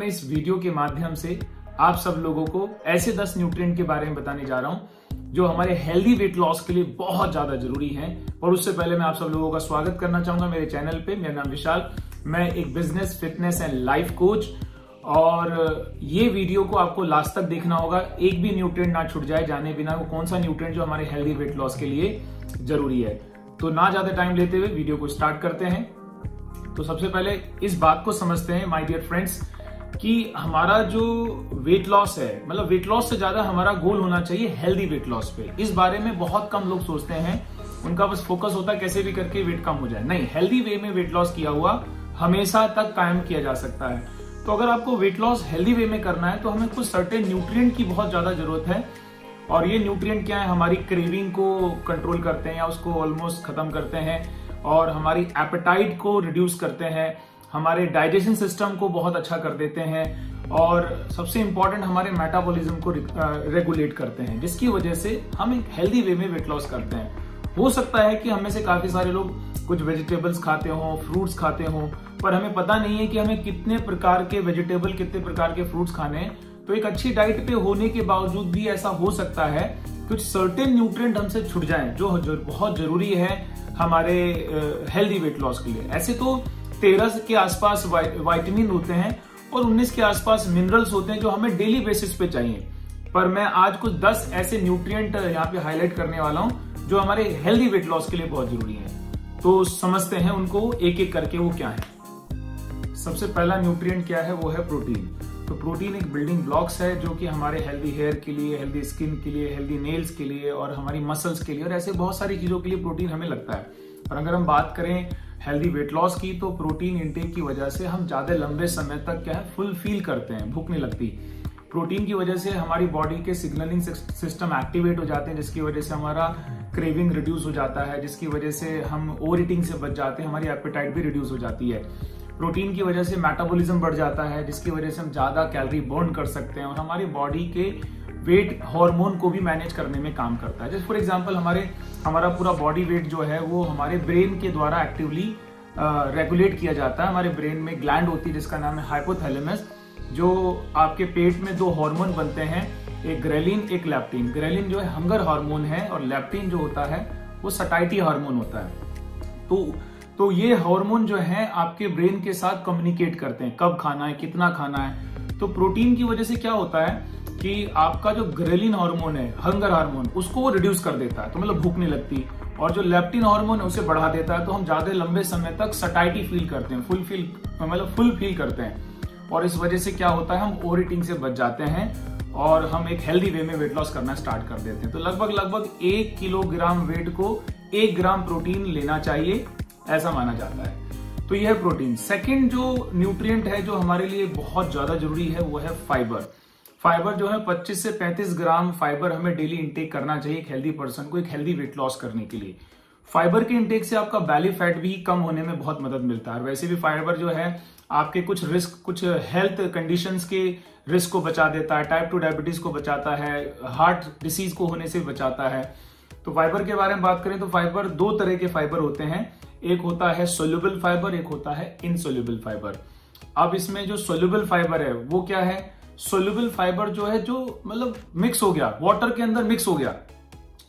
मैं इस वीडियो के माध्यम से आप सब लोगों को ऐसे 10 न्यूट्रिएंट के बारे में बताने जा रहा हूं जो हमारे हेल्दी वेट लॉस के लिए बहुत ज्यादा जरूरी हैं। और उससे पहले मैं आप सब लोगों का स्वागत करना चाहूंगा मेरे चैनल पे। मेरा नाम विशाल, मैं एक business, fitness and life coach. और ये वीडियो को आपको लास्ट तक देखना होगा, एक भी न्यूट्रिएंट ना छूट जाए जाने बिना। वो कौन सा न्यूट्रिएंट जो हमारे हेल्दी वेट लॉस के लिए जरूरी है। तो ना ज्यादा टाइम लेते हुए वीडियो को स्टार्ट करते हैं। तो सबसे पहले इस बात को समझते हैं माय डियर फ्रेंड्स कि हमारा जो वेट लॉस है, मतलब वेट लॉस से ज्यादा हमारा गोल होना चाहिए हेल्दी वेट लॉस पे। इस बारे में बहुत कम लोग सोचते हैं, उनका बस फोकस होता है कैसे भी करके वेट कम हो जाए। नहीं, हेल्दी वे में वेट लॉस किया हुआ हमेशा तक कायम किया जा सकता है। तो अगर आपको वेट लॉस हेल्दी वे में करना है तो हमें कुछ सर्टेन न्यूट्रिएंट की बहुत ज्यादा जरूरत है। और ये न्यूट्रिएंट क्या है, हमारी क्रेविंग को कंट्रोल करते हैं या उसको ऑलमोस्ट खत्म करते हैं, और हमारी एपेटाइट को रिड्यूस करते हैं, हमारे डाइजेशन सिस्टम को बहुत अच्छा कर देते हैं, और सबसे इंपॉर्टेंट हमारे मेटाबॉलिज्म को रेगुलेट करते हैं, जिसकी वजह से हम एक हेल्दी वे में वेट लॉस करते हैं। हो सकता है कि हमें से काफी सारे लोग कुछ वेजिटेबल्स खाते हो, फ्रूट्स खाते हो, पर हमें पता नहीं है कि हमें कितने प्रकार के वेजिटेबल, कितने प्रकार के फ्रूट्स खाने हैं। तो एक अच्छी डाइट पे होने के बावजूद भी ऐसा हो सकता है कुछ सर्टेन न्यूट्रिएंट हमसे छूट जाएं जो बहुत जरूरी है हमारे हेल्दी वेट लॉस के लिए। ऐसे तो 13 के आसपास विटामिन होते हैं और 19 के आसपास मिनरल्स होते हैं जो हमें डेली बेसिस पे चाहिए। पर मैं आज कुछ 10 ऐसे न्यूट्रिएंट यहाँ पे हाईलाइट करने वाला हूँ जो हमारे हेल्दी वेट लॉस के लिए बहुत जरूरी है। तो समझते हैं उनको एक एक करके, वो क्या है। सबसे पहला न्यूट्रिएंट क्या है, वो है प्रोटीन। तो प्रोटीन एक बिल्डिंग ब्लॉक्स है जो कि हमारे हेल्दी हेयर के लिए, हेल्दी स्किन के लिए, हेल्दी नेल्स के लिए और हमारी मसल्स के लिए और ऐसे बहुत सारी चीजों के लिए प्रोटीन हमें लगता है। और अगर हम बात करें हेल्दी वेट लॉस की, तो प्रोटीन इंटेक की वजह से हम ज्यादा लंबे समय तक क्या है, फुल फील करते हैं, भूख नहीं लगती। प्रोटीन की वजह से हमारी बॉडी के सिग्नलिंग सिस्टम एक्टिवेट हो जाते हैं, जिसकी वजह से हमारा क्रेविंग रिड्यूस हो जाता है, जिसकी वजह से हम ओवर ईटिंग से बच जाते हैं, हमारी एपेटाइट भी रिड्यूस हो जाती है। प्रोटीन की वजह से मेटाबॉलिज्म बढ़ जाता है, जिसकी वजह से हम ज्यादा कैलोरी बर्न कर सकते हैं और हमारी बॉडी के वेट हार्मोन को भी मैनेज करने में काम करता है। जैसे फॉर एग्जांपल हमारा पूरा बॉडी वेट जो है वो हमारे ब्रेन के द्वारा एक्टिवली रेगुलेट किया जाता है। हमारे ब्रेन में ग्लैंड होती है जिसका नाम है हाइपोथैलेमस, जो आपके पेट में 2 हार्मोन बनते हैं, एक ग्रेलिन, एक लेप्टिन। ग्रेलिन जो है हंगर हार्मोन है और लेप्टिन जो होता है वो सटाइटी हार्मोन होता है। तो ये हार्मोन जो है आपके ब्रेन के साथ कम्युनिकेट करते हैं कब खाना है, कितना खाना है। तो प्रोटीन की वजह से क्या होता है कि आपका जो ग्रेलिन हार्मोन है, हंगर हार्मोन, उसको वो रिड्यूस कर देता है, तो मतलब भूख नहीं लगती। और जो लेप्टिन हार्मोन है उसे बढ़ा देता है, तो हम ज्यादा लंबे समय तक सटाइटी फील करते हैं, फुल फील करते हैं। और इस वजह से क्या होता है, हम ओवर ईटिंग से बच जाते हैं और हम एक हेल्दी वे में वेट लॉस करना स्टार्ट कर देते हैं। तो लगभग 1 किलोग्राम वेट को 1 ग्राम प्रोटीन लेना चाहिए, ऐसा माना जाता है। तो यह है प्रोटीन। सेकंड जो न्यूट्रिएंट है जो हमारे लिए बहुत ज्यादा जरूरी है वो है फाइबर। फाइबर जो है 25 से 35 ग्राम फाइबर हमें डेली इंटेक करना चाहिए एक हेल्दी पर्सन को, एक हेल्दी वेट लॉस करने के लिए। फाइबर के इंटेक से आपका बैली फैट भी कम होने में बहुत मदद मिलता है। वैसे भी फाइबर जो है आपके कुछ हेल्थ कंडीशंस के रिस्क को बचा देता है, टाइप 2 डायबिटीज को बचाता है, हार्ट डिसीज को होने से बचाता है। तो फाइबर के बारे में बात करें तो फाइबर 2 तरह के फाइबर होते हैं, एक होता है सोल्यूबल फाइबर, एक होता है इनसोल्यूबल फाइबर। अब इसमें जो सोल्यूबल फाइबर है वो क्या है, सोल्यूबल फाइबर जो है जो मतलब मिक्स हो गया, वाटर के अंदर मिक्स हो गया,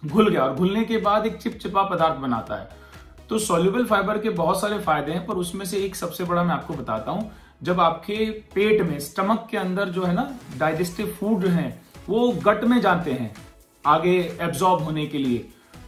घुल गया, और घुलने के बाद एक चिपचिपा पदार्थ बनाता है। तो सोल्यूबल फाइबर के बहुत सारे फायदे हैं, पर उसमें से एक सबसे बड़ा मैं आपको बताता हूं। जब आपके पेट में, स्टमक के अंदर जो है ना डाइजेस्टिव फूड है वो गट में जाते हैं आगे एब्जॉर्ब होने के लिए,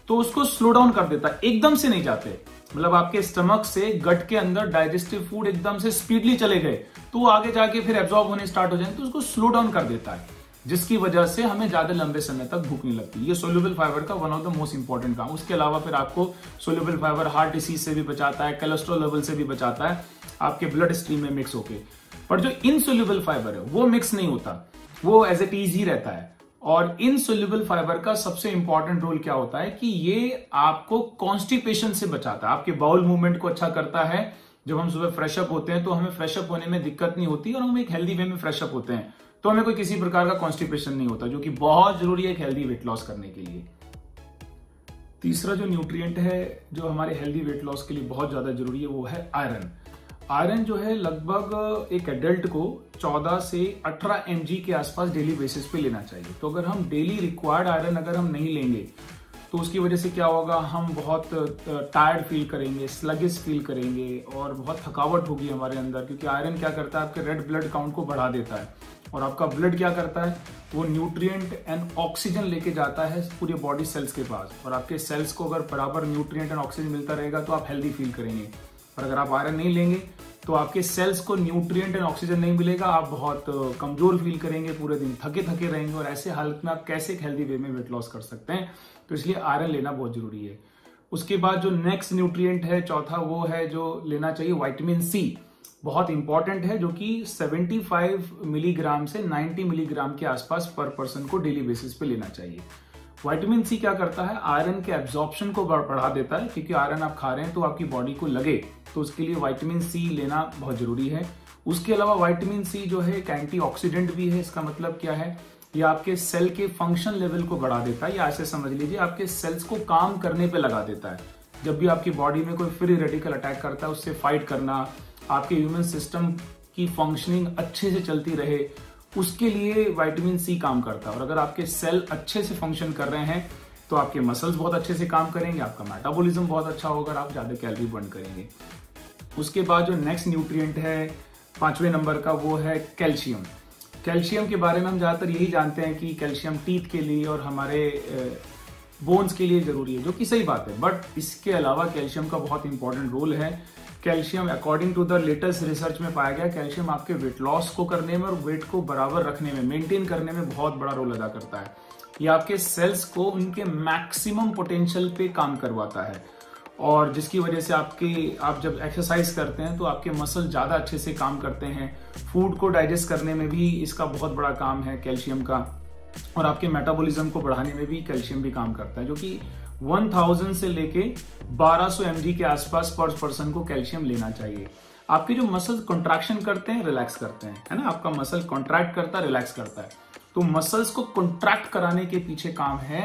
तो उसको स्लो डाउन कर देता है, एकदम से नहीं जाते। मतलब आपके स्टमक से गट के अंदर डाइजेस्टिव फूड एकदम से स्पीडली चले गए तो वो आगे जाके फिर एब्जॉर्ब होने स्टार्ट हो जाए, तो उसको स्लो डाउन कर देता है, जिसकी वजह से हमें ज्यादा लंबे समय तक भूख नहीं लगती। ये सोल्यूबल फाइबर का one of the most important काम। उसके अलावा फिर आपको सोल्यूबल फाइबर हार्ट डिसीज से भी बचाता है, कोलेस्ट्रॉल लेवल से भी बचाता है, आपके ब्लड स्ट्रीम में मिक्स होके। पर जो इनसोल्यूबल फाइबर है वो मिक्स नहीं होता, वो एज इट इज ही रहता है। और इनसोल्यूबल फाइबर का सबसे इंपॉर्टेंट रोल क्या होता है कि ये आपको कॉन्स्टिपेशन से बचाता है, आपके बाउल मूवमेंट को अच्छा करता है। जब हम सुबह फ्रेशअप होते हैं तो हमें फ्रेशअप होने में दिक्कत नहीं होती और हम एक हेल्दी वे में फ्रेशअप होते हैं, तो हमें कोई किसी प्रकार का कॉन्स्टिपेशन नहीं होता, जो कि बहुत जरूरी है एक हेल्दी वेट लॉस करने के लिए। तीसरा जो न्यूट्रिएंट है जो हमारे हेल्दी वेट लॉस के लिए बहुत ज्यादा जरूरी है वो है आयरन। आयरन जो है लगभग एक एडल्ट को 14 से 18 mg के आसपास डेली बेसिस पे लेना चाहिए। तो अगर हम डेली रिक्वायर्ड आयरन अगर हम नहीं लेंगे तो उसकी वजह से क्या होगा, हम बहुत टायर्ड फील करेंगे, स्लगिश फील करेंगे और बहुत थकावट होगी हमारे अंदर, क्योंकि आयरन क्या करता है, आपके रेड ब्लड काउंट को बढ़ा देता है। और आपका ब्लड क्या करता है, वो न्यूट्रिएंट एंड ऑक्सीजन लेके जाता है पूरे बॉडी सेल्स के पास, और आपके सेल्स को अगर बराबर न्यूट्रिएंट एंड ऑक्सीजन मिलता रहेगा तो आप हेल्दी फील करेंगे। और अगर आप आयरन नहीं लेंगे तो आपके सेल्स को न्यूट्रिएंट एंड ऑक्सीजन नहीं मिलेगा, आप बहुत कमजोर फील करेंगे, पूरे दिन थके थके रहेंगे, और ऐसे हालत में आप कैसे एक हेल्दी वे में वेट लॉस कर सकते हैं। तो इसलिए आयरन लेना बहुत जरूरी है। उसके बाद जो नेक्स्ट न्यूट्रिएंट है चौथा, वो है जो लेना चाहिए विटामिन सी। बहुत इंपॉर्टेंट है, जो कि 75 मिलीग्राम से 90 मिलीग्राम के आसपास पर पर्सन को डेली बेसिस पे लेना चाहिए। विटामिन सी क्या करता है, आयरन के एब्जॉर्प्शन को बढ़ा देता है, क्योंकि आयरन आप खा रहे हैं तो आपकी बॉडी को लगे, तो उसके लिए विटामिन सी लेना बहुत जरूरी है। उसके अलावा विटामिन सी जो है एक एंटीऑक्सीडेंट भी है। इसका मतलब क्या है, ये आपके सेल के फंक्शन लेवल को बढ़ा देता है, या ऐसे समझ लीजिए आपके सेल्स को काम करने पे लगा देता है। जब भी आपकी बॉडी में कोई फ्री रेडिकल अटैक करता है, उससे फाइट करना, आपके ह्यूमन सिस्टम की फंक्शनिंग अच्छे से चलती रहे, उसके लिए विटामिन सी काम करता है। और अगर आपके सेल अच्छे से फंक्शन कर रहे हैं तो आपके मसल्स बहुत अच्छे से काम करेंगे, आपका मेटाबॉलिज्म बहुत अच्छा होगा, आप ज्यादा कैलोरी बर्न करेंगे। उसके बाद जो नेक्स्ट न्यूट्रिएंट है 5वें नंबर का, वो है कैल्शियम। कैल्शियम के बारे में हम ज्यादातर यही जानते हैं कि कैल्शियम टीथ के लिए और हमारे बोन्स के लिए जरूरी है, जो कि सही बात है, बट इसके अलावा कैल्शियम का बहुत इंपॉर्टेंट रोल है। Calcium according to the latest research में पाया गया, कैल्शियम आपके वेट लॉस को करने में और वेट को बराबर रखने में, मेंटेन करने में बहुत बड़ा रोल अदा करता है। ये आपके सेल्स को उनके मैक्सिमम पोटेंशियल पे काम करवाता है, और जिसकी वजह से आप जब एक्सरसाइज करते हैं तो आपके मसल ज्यादा अच्छे से काम करते हैं। फूड को डाइजेस्ट करने में भी इसका बहुत बड़ा काम है कैल्शियम का, और आपके मेटाबॉलिज्म को बढ़ाने में भी कैल्शियम भी काम करता है, जो कि 1000 से लेके 1200 mg के आसपास पर पर्सन को कैल्शियम लेना चाहिए। आपके जो मसल कॉन्ट्रैक्शन करते हैं, रिलैक्स करते हैं, है ना, आपका मसल कॉन्ट्रैक्ट करता है, रिलैक्स करता है, तो मसल्स को कॉन्ट्रैक्ट कराने के पीछे काम है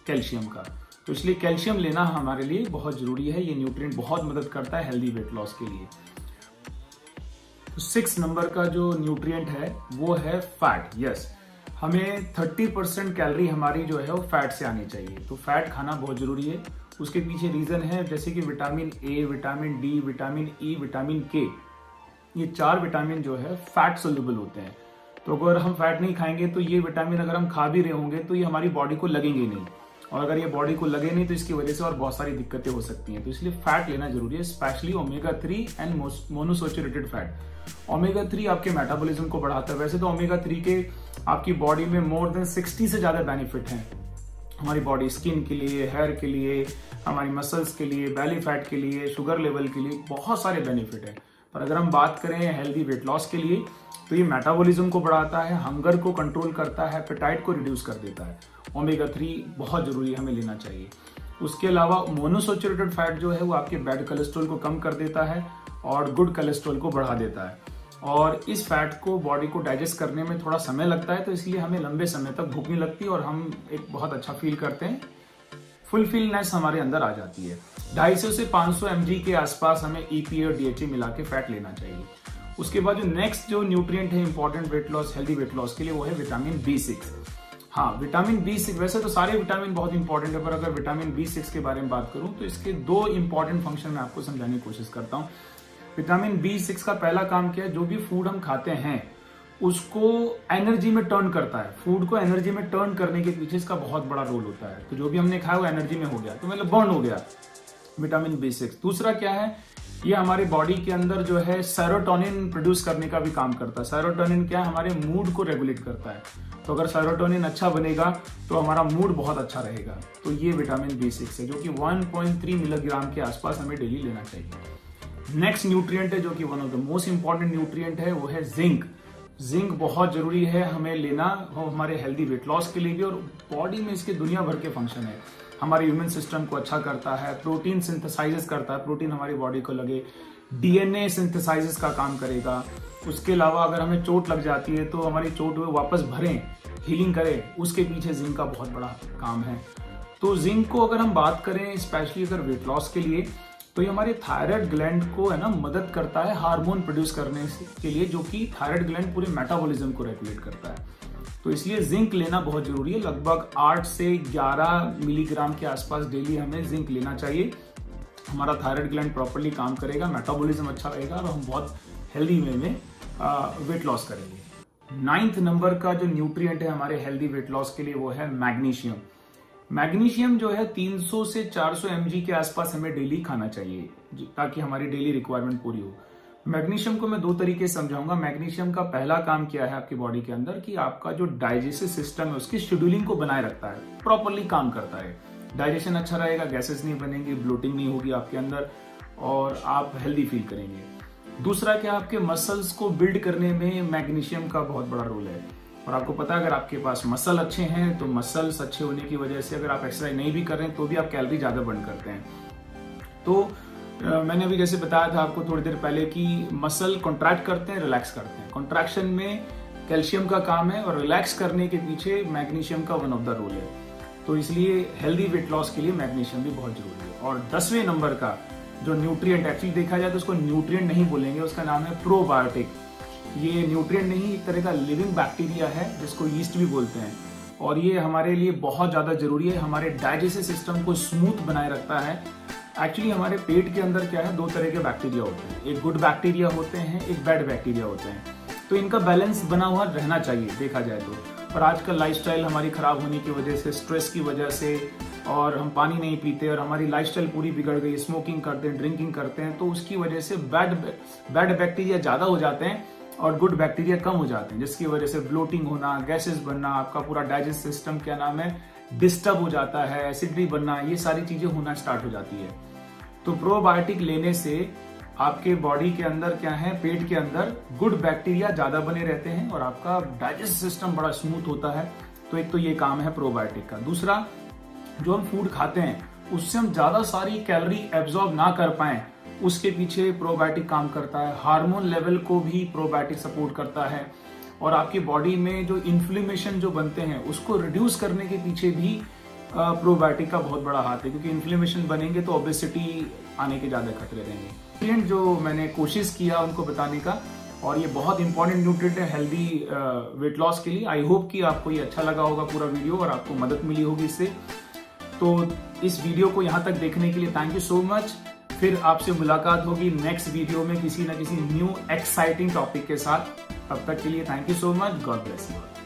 कैल्शियम का। तो इसलिए कैल्शियम लेना हमारे लिए बहुत जरूरी है। ये न्यूट्रिएंट बहुत मदद करता है हेल्दी वेट लॉस के लिए। तो 6 नंबर का जो न्यूट्रिएंट है वो है फैट। यस, हमें 30% कैलोरी हमारी जो है वो फैट से आनी चाहिए, तो फैट खाना बहुत जरूरी है। उसके पीछे रीजन है जैसे कि vitamin A, vitamin D, vitamin E, vitamin के, ये 4 विटामिन जो है फैट सोल्यूबल होते हैं। तो अगर हम फैट नहीं खाएंगे तो ये विटामिन अगर हम खा भी रहे होंगे तो ये हमारी बॉडी को लगेंगे नहीं, और अगर ये बॉडी को लगे नहीं तो इसकी वजह से और बहुत सारी दिक्कतें हो सकती हैं। तो इसलिए फैट लेना जरूरी है, specially omega 3 and monosaturated fat. Omega 3 आपके मेटाबॉलिज्म को बढ़ाता है। वैसे तो ओमेगा 3 के आपकी बॉडी में मोर देन 60 से ज्यादा बेनिफिट हैं, हमारी बॉडी स्किन के लिए, हेयर के लिए, हमारी मसल्स के लिए, बेली फैट के लिए, शुगर लेवल के लिए, बहुत सारे बेनिफिट है। पर अगर हम बात करें हेल्दी वेट लॉस के लिए तो ये मेटाबॉलिज्म को बढ़ाता है, हंगर को कंट्रोल करता है, एपेटाइट को रिड्यूस कर देता है। ओमेगा 3 बहुत जरूरी है, हमें लेना चाहिए। उसके अलावा मोनोसैचुरेटेड फैट जो है वो आपके बैड कोलेस्ट्रॉल को कम कर देता है और गुड कोलेस्ट्रॉल को बढ़ा देता है, और इस फैट को बॉडी को डाइजेस्ट करने में थोड़ा समय लगता है, तो इसलिए हमें लंबे समय तक भूख नहीं लगती और हम एक बहुत अच्छा फील करते हैं, फुलफिलनेस हमारे अंदर आ जाती है। 250 से 500 mg के आसपास हमें EPA और DHA मिला के फैट लेना चाहिए। उसके बाद जो नेक्स्ट जो न्यूट्रिएंट है important weight loss, healthy weight loss के लिए, वो है विटामिन B6। हाँ, विटामिन B6, वैसे तो सारे विटामिन बहुत इंपॉर्टेंट है, पर अगर विटामिन B6 के बारे में बात करूं तो इसके 2 इंपॉर्टेंट फंक्शन मैं आपको समझाने की कोशिश करता हूं। विटामिन B6 का पहला काम क्या है, जो भी फूड हम खाते हैं उसको एनर्जी में टर्न करता है। फूड को एनर्जी में टर्न करने के पीछे इसका बहुत बड़ा रोल होता है। तो जो भी हमने खाया वो एनर्जी में हो गया, तो मतलब बर्न हो गया विटामिन B6। दूसरा क्या है, ये हमारे बॉडी के अंदर जो है सेरोटोनिन प्रोड्यूस करने का भी काम करता है। सेरोटोनिन क्या है, हमारे मूड को रेगुलेट करता है। तो अगर सेरोटोनिन अच्छा बनेगा तो हमारा मूड बहुत अच्छा रहेगा। तो ये विटामिन B6 है, जो कि 1.3 मिलीग्राम के आसपास हमें डेली लेना चाहिए। नेक्स्ट न्यूट्रिएंट है जो कि one of the most important nutrient है, वो है जिंक। जिंक बहुत जरूरी है हमें लेना, वो हमारे हेल्दी वेट लॉस के लिए भी, और बॉडी में इसके दुनिया भर के फंक्शन है। हमारे इम्यून सिस्टम को अच्छा करता है, प्रोटीन सिंथेसाइज करता है, प्रोटीन हमारी बॉडी को लगे, DNA सिंथेसाइज का काम करेगा। उसके अलावा अगर हमें चोट लग जाती है तो हमारी चोट वापस भरें, हीलिंग करें, उसके पीछे जिंक का बहुत बड़ा काम है। तो जिंक को अगर हम बात करें स्पेशली अगर वेट लॉस के लिए, तो ये हमारे थायराइड ग्लैंड को है ना मदद करता है हार्मोन प्रोड्यूस करने के लिए, जो कि थायराइड ग्लैंड पूरे मेटाबॉलिज्म को रेगुलेट करता है। तो इसलिए जिंक लेना बहुत जरूरी है। लगभग 8 से 11 मिलीग्राम के आसपास डेली हमें जिंक लेना चाहिए। हमारा थायराइड ग्लैंड प्रॉपर्ली काम करेगा, मेटाबॉलिज्म अच्छा रहेगा और हम बहुत हेल्दी वे में वेट लॉस करेंगे। 9th नंबर का जो न्यूट्रिएंट है हमारे हेल्दी वेट लॉस के लिए वो है मैग्नीशियम। मैग्नीशियम जो है 300 से 400 mg के आसपास हमें डेली खाना चाहिए ताकि हमारी डेली रिक्वायरमेंट पूरी हो। मैग्नीशियम को मैं 2 तरीके से समझाऊंगा। मैग्नीशियम का पहला काम क्या है आपकी बॉडी के अंदर कि आपका जो डाइजेस्टिव सिस्टम है उसकी शेड्यूलिंग को बनाए रखता है, प्रॉपरली काम करता है। डाइजेशन अच्छा रहेगा, गैसेस नहीं बनेंगी, ब्लोटिंग नहीं होगी आपके अंदर और आप हेल्दी फील करेंगे। दूसरा क्या, आपके मसल्स को बिल्ड करने में मैग्नीशियम का बहुत बड़ा रोल है। और आपको पता है अगर आपके पास मसल अच्छे हैं तो मसल्स अच्छे होने की वजह से अगर आप एक्सरसाइज नहीं भी कर रहे हैं तो भी आप कैलोरी ज्यादा बर्न करते हैं। तो मैंने अभी जैसे बताया था आपको थोड़ी देर पहले कि मसल कॉन्ट्रैक्ट करते हैं, रिलैक्स करते हैं। कॉन्ट्रैक्शन में कैल्शियम का काम है और रिलैक्स करने के पीछे मैग्नीशियम का वन ऑफ द रोल है। तो इसलिए हेल्दी वेट लॉस के लिए मैग्नीशियम भी बहुत जरूरी है। और 10वें नंबर का जो न्यूट्रिएंट, एक्चुअली देखा जाए तो उसको न्यूट्रिएंट नहीं बोलेंगे, उसका नाम है प्रोबायोटिक। ये न्यूट्रिएंट नहीं, एक तरह का लिविंग बैक्टीरिया है जिसको यीस्ट भी बोलते हैं और ये हमारे लिए बहुत ज्यादा जरूरी है। हमारे डाइजेस्टिव सिस्टम को स्मूथ बनाए रखता है। एक्चुअली हमारे पेट के अंदर क्या है, 2 तरह के बैक्टीरिया होते हैं, एक गुड बैक्टीरिया होते हैं, एक बैड बैक्टीरिया होते हैं। तो इनका बैलेंस बना हुआ रहना चाहिए देखा जाए तो। पर आजकल लाइफस्टाइल हमारी खराब होने की वजह से, स्ट्रेस की वजह से, और हम पानी नहीं पीते और हमारी लाइफस्टाइल पूरी बिगड़ गई, स्मोकिंग करते हैं, ड्रिंकिंग करते हैं, तो उसकी वजह से बैड बैक्टीरिया ज्यादा हो जाते हैं और गुड बैक्टीरिया कम हो जाते हैं, जिसकी वजह से ब्लोटिंग होना, गैसेस बनना, आपका पूरा डाइजेस्ट सिस्टम क्या नाम है डिस्टर्ब हो जाता है, एसिडिटी बनना, ये सारी चीजें होना स्टार्ट हो जाती है। तो प्रोबायोटिक लेने से आपके बॉडी के अंदर क्या है, पेट के अंदर गुड बैक्टीरिया ज्यादा बने रहते हैं और आपका डाइजेस्ट सिस्टम बड़ा स्मूथ होता है। तो एक तो ये काम है प्रोबायोटिक का। दूसरा, जो हम फूड खाते हैं उससे हम ज्यादा सारी कैलोरी एब्जॉर्ब ना कर पाए, उसके पीछे प्रोबायोटिक काम करता है। हार्मोन लेवल को भी प्रोबायोटिक सपोर्ट करता है और आपकी बॉडी में जो इन्फ्लेमेशन जो बनते हैं उसको रिड्यूस करने के पीछे भी प्रोबायोटिक का बहुत बड़ा हाथ है, क्योंकि इन्फ्लेमेशन बनेंगे तो ओबेसिटी आने के ज्यादा खतरे रहेंगे। न्यूट्रिएंट जो मैंने कोशिश किया उनको बताने का, और ये बहुत इंपॉर्टेंट न्यूट्रिएंट है हेल्दी वेट लॉस के लिए। आई होप कि आपको ये अच्छा लगा होगा पूरा वीडियो और आपको मदद मिली होगी इससे। तो इस वीडियो को यहाँ तक देखने के लिए थैंक यू सो मच। फिर आपसे मुलाकात होगी नेक्स्ट वीडियो में किसी न किसी न्यू एक्साइटिंग टॉपिक के साथ। तब तक के लिए thank you so much. God bless you.